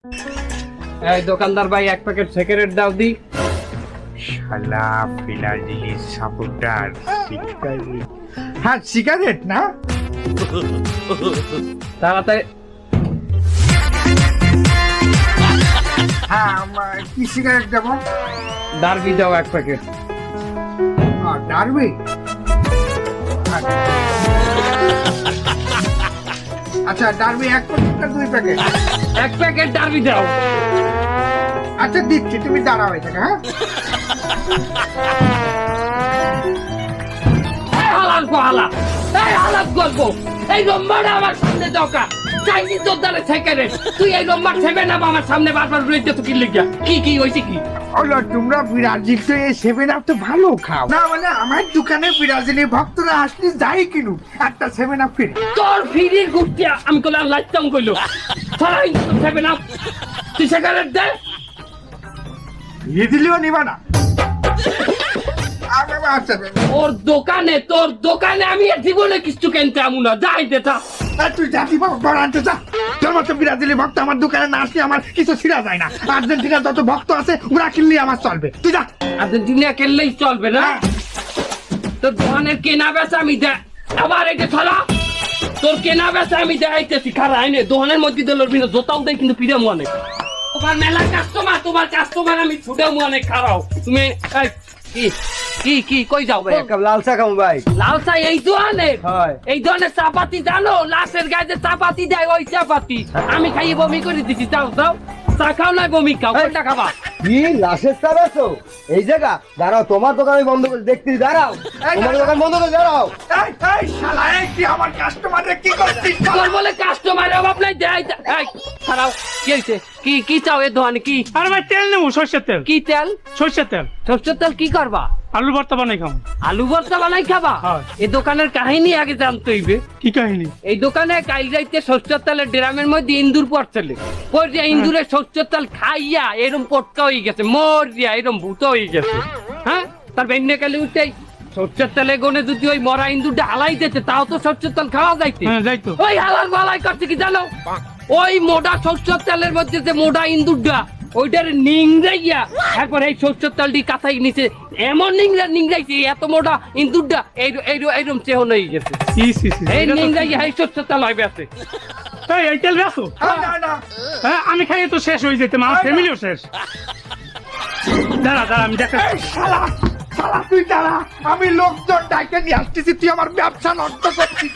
এই দোকানদার ভাই এক প্যাকেট সিগারেট দাও দি। শালা ফিলাজিলি সাপোর্টার সিগারেট। হ্যাঁ সিগারেট না, তাড়াতাড়ি। হ্যাঁ আমার কি সিগারেট দেবো? ডারবি দাও এক প্যাকেট। ডারবি, আচ্ছা ডারবি এক প্যাকেট না 2 প্যাকেট? এক প্যাকেট ডারবি দাও। আচ্ছা দিচ্ছি, তুমি দাঁড়াও এখানে। হ্যাঁ হালাল হালা, এই হালাল গল্প, এই নম্বরটা আমার সামনে দরকার। চাইনিজ দোকানে সিগারেট, তুই এই নম্বর সেভেন আপ আমার সামনে বারবার রয়েছে তো কি লিখা? কি হয়েছে কি? হলো তোমরা ব্রাজিল তো এই 7 আপ তো ভালো খাও না, মানে আমার দোকানে ব্রাজিলি ভক্তরা আসলে যাই কিনুক একটা 7 আপ ফ্রি। তোর ফিরির গুটিয়া আমি কইলাম লাইটাম কইলো সরাই সেভেন আপ, তুই সিগারেট দে। দিয়ে দিলেও নিবা না? আচ্ছা তোর দোকানে আমি জীবনে কিছু কিনতে আমু না, যাই দেটা। তুই জাতি বড় আনতে যা। তোর মতো ব্রাজিলি ভক্ত আমার দোকানে না আসলে আমার কিছু ছিঁড়া যায় না। আর্জেন্টিনার যত ভক্ত আছে ওরা কিনলে আমার চলবে, তুই যা। আর্জেন্টিনা খেললেই চলবে না? তোর দোকানের কেনা বেচা আমি দে, আবার এটা ছড়া। তোর কেনা বেচা আমি দেখাইতেছি, খারা আইনে দোকানের মধ্যে দিল জোতাও দেয় কিন্তু পিড়ে মনে। তোমার মেলা কাস্টমার, তোমার কাস্টমার আমি ছুটে মনে খারাও। তুমি কি কই যাও ভাই? এক কাপ লাল চা খাবো ভাই। লাল চা এই দোকানের? হয়। এই ধরনের চাপাতি জানো? লাশের গায়ে চাপাতি দেয়, ওই চাপাতি আমি খাইয়ে বমি করে দিছি। যাও যাও, চা খাও না বমি খাও, কোনটা খাবা? কি লাশের চা বেচো এই জায়গা? দাঁড়াও, তোমার দোকান আমি বন্ধ করে দেখতেছি। দাঁড়াও, তোমার দোকান বন্ধ করে দাঁড়াও। এই শালা, এই কি আমার কাস্টমারে কি করছিস? তোর বলে কাস্টমার অভাব নাই, দেয় এই খারাও। কি হয়েছে? কি চাও এ দোকানে? কি আরে ভাই তেল নেবো, সর্ষের তেল। কি তেল? সর্ষের তেল। সরষের তেল কি করবা? আলু ভর্তা বানাই খাবো। আলু ভর্তা বানাই খাবা? হ্যাঁ। এই দোকানের কাহিনী আগে জানতে হইবে। কি কাহিনী? এই দোকানে কাল রাইতে সরষের তেলের ড্রামের মধ্যে ইন্দুর পড়ছিল। পড়ে ইন্দুরের সরষের তেল খাইয়া এরম পটকা হয়ে গেছে, মরিয়া এরম ভূত হয়ে গেছে। হ্যাঁ, তার বেন্যে কালে উঠেই সরষের তেলে গনে যদি ওই মরা ইন্দুরটা হালাই দিতে, তাও তো সরষের তেল খাওয়া যাইতে। হ্যাঁ যাইতো। ওই হালাল বালাই করছে কি জানো? ওই মোটা সরষের তেলের মধ্যে যে মোটা ইন্দুরটা ওইটার নিংড়াইয়া তারপর এই সরষের তেলটি কাঁথাই নিচে এমন নিংড়াইছে, এত মোটা ইন্দুরটা এইরকম চেহন হয়ে গেছে। এই নিংড়াইয়া এই সরষের তেল হয় বেঁচে। এই তেল বেচো? না না, হ্যাঁ আমি খাইয়ে তো শেষ হয়ে যেতে, আমার ফ্যামিলিও শেষ। দাঁড়া আমি দেখা। এই শালা শালা তুই দাঁড়া, আমি লোকজন ডাকে নিয়ে আসতেছি, তুই আমার ব্যবসা নষ্ট করছিস।